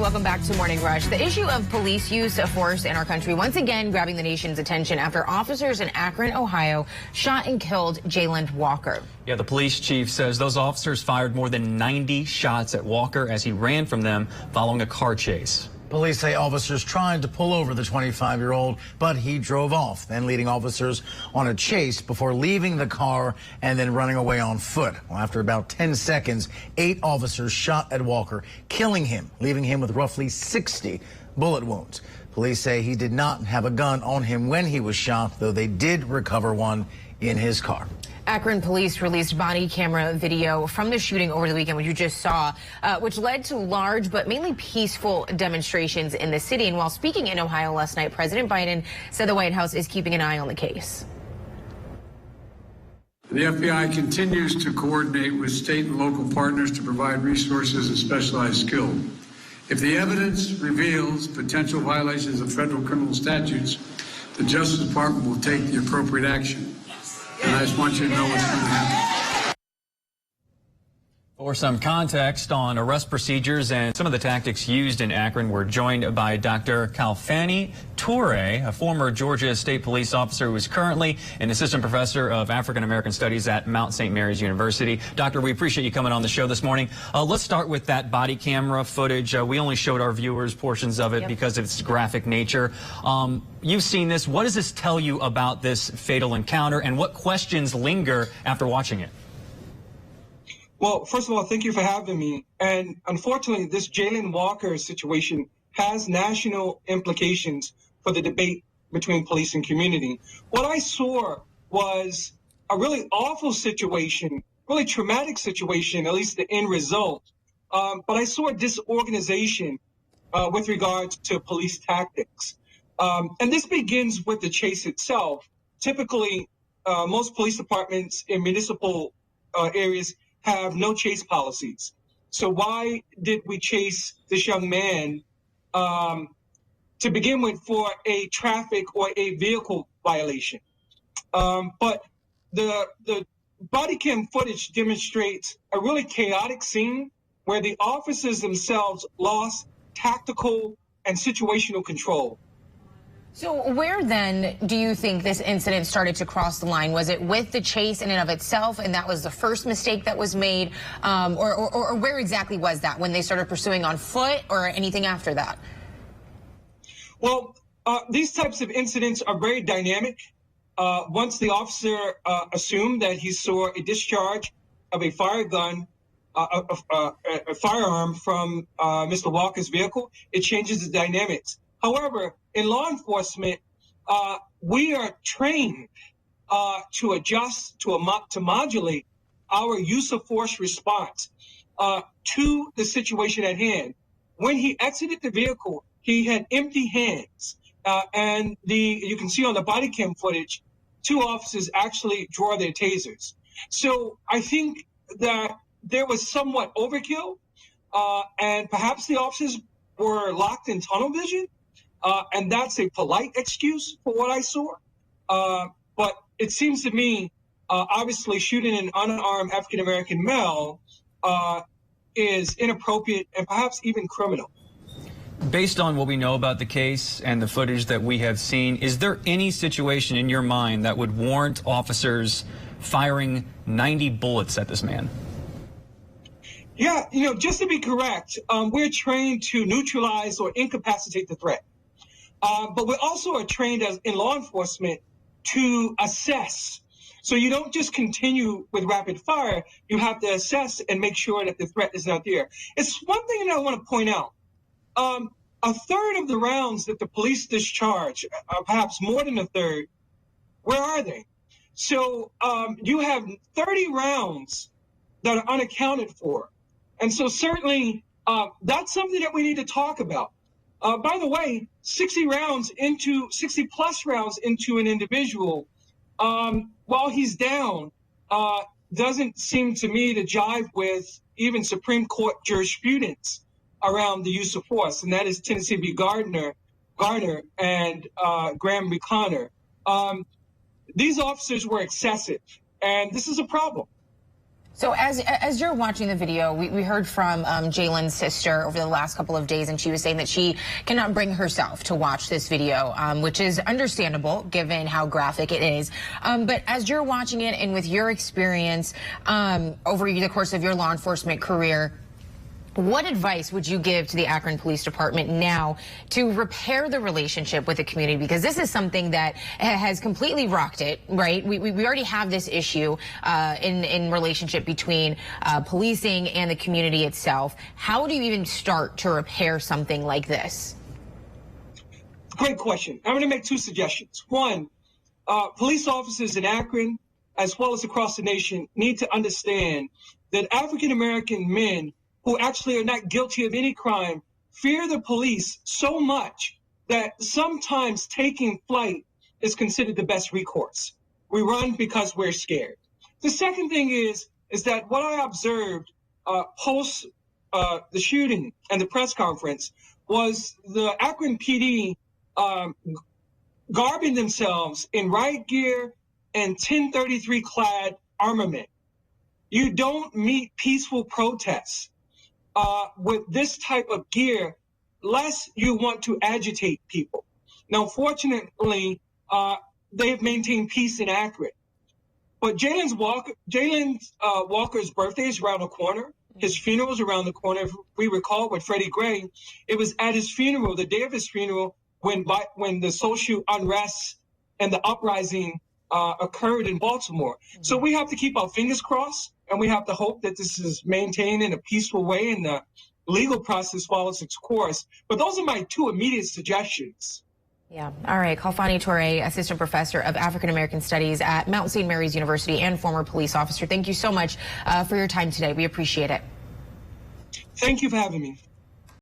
welcome back to Morning Rush. The issue of police use of force in our country once again grabbing the nation's attention after officers in Akron, Ohio shot and killed Jayland Walker. Yeah, the police chief says those officers fired more than 90 shots at Walker as he ran from them following a car chase. Police say officers tried to pull over the 25-year-old, but he drove off, then leading officers on a chase before leaving the car and then running away on foot. Well, after about 10 seconds, 8 officers shot at Walker, killing him, leaving him with roughly 60 bullet wounds. Police say he did not have a gun on him when he was shot, though they did recover one in his car. Akron police released body camera video from the shooting over the weekend, which you just saw, which led to large but mainly peaceful demonstrations in the city. And while speaking in Ohio last night, President Biden said the White House is keeping an eye on the case. The FBI continues to coordinate with state and local partners to provide resources and specialized skill. If the evidence reveals potential violations of federal criminal statutes, the Justice Department will take the appropriate action. And I just want you to know what's going to happen. For some context on arrest procedures and some of the tactics used in Akron, we're joined by Dr. Kalfani Ture, a former Georgia State Police officer who is currently an assistant professor of African American Studies at Mount St. Mary's University. Doctor, we appreciate you coming on the show this morning. Let's start with that body camera footage. We only showed our viewers portions of it because of its graphic nature. You've seen this. What does this tell you about this fatal encounter, and what questions linger after watching it? Well, first of all, thank you for having me. And unfortunately, this Jayland Walker situation has national implications for the debate between police and community. What I saw was a really awful situation, really traumatic situation, at least the end result. But I saw disorganization with regards to police tactics. And this begins with the chase itself. Typically, most police departments in municipal areas have no chase policies. So why did we chase this young man to begin with for a traffic or a vehicle violation? But the body cam footage demonstrates a really chaotic scene where the officers themselves lost tactical and situational control. So where then do you think this incident started to cross the line? Was it with the chase in and of itself, and that was the first mistake that was made? Or where exactly was that, when they started pursuing on foot or anything after that? Well, these types of incidents are very dynamic. Once the officer assumed that he saw a discharge of a fire gun, a firearm from Mr. Walker's vehicle, it changes the dynamics. However, in law enforcement, we are trained to adjust, to modulate our use of force response to the situation at hand. When he exited the vehicle, he had empty hands, and you can see on the body cam footage, 2 officers actually draw their tasers. So I think that there was somewhat overkill, and perhaps the officers were locked in tunnel vision. And that's a polite excuse for what I saw. But it seems to me, obviously, shooting an unarmed African-American male is inappropriate and perhaps even criminal. Based on what we know about the case and the footage that we have seen, is there any situation in your mind that would warrant officers firing 90 bullets at this man? Yeah, just to be correct, we're trained to neutralize or incapacitate the threat. But we also are trained in law enforcement to assess. So you don't just continue with rapid fire. You have to assess and make sure that the threat is not there. It's one thing that I want to point out. A third of the rounds that the police discharge, perhaps more than a third, where are they? So you have 30 rounds that are unaccounted for. And so certainly that's something that we need to talk about. By the way, 60 plus rounds into an individual, while he's down, doesn't seem to me to jive with even Supreme Court jurisprudence around the use of force, and that is Tennessee v. Garner and Graham v. Connor. These officers were excessive, and this is a problem. So as you're watching the video, we heard from Jayland's sister over the last couple of days, and she was saying that she cannot bring herself to watch this video, which is understandable given how graphic it is. But as you're watching it and with your experience over the course of your law enforcement career, what advice would you give to the Akron Police Department now to repair the relationship with the community? Because this is something that has completely rocked it, right? We already have this issue in relationship between policing and the community itself. How do you even start to repair something like this? Great question. I'm going to make two suggestions. One, police officers in Akron, as well as across the nation, need to understand that African-American men who actually are not guilty of any crime fear the police so much that sometimes taking flight is considered the best recourse. We run because we're scared. The second thing is that what I observed post the shooting and the press conference was the Akron PD garbing themselves in riot gear and 1033 clad armament. You don't meet peaceful protests with this type of gear, lest you want to agitate people. Now, fortunately, they have maintained peace in Akron. But Jayland Walker's birthday is around the corner. His funeral is around the corner. If we recall with Freddie Gray, it was at his funeral, the day of his funeral, when the social unrest and the uprising occurred in Baltimore. So we have to keep our fingers crossed, and we have to hope that this is maintained in a peaceful way and the legal process follows its course. But those are my two immediate suggestions. Yeah. All right. Kalfani Ture, Assistant Professor of African American Studies at Mount St. Mary's University and former police officer. Thank you so much for your time today. We appreciate it. Thank you for having me.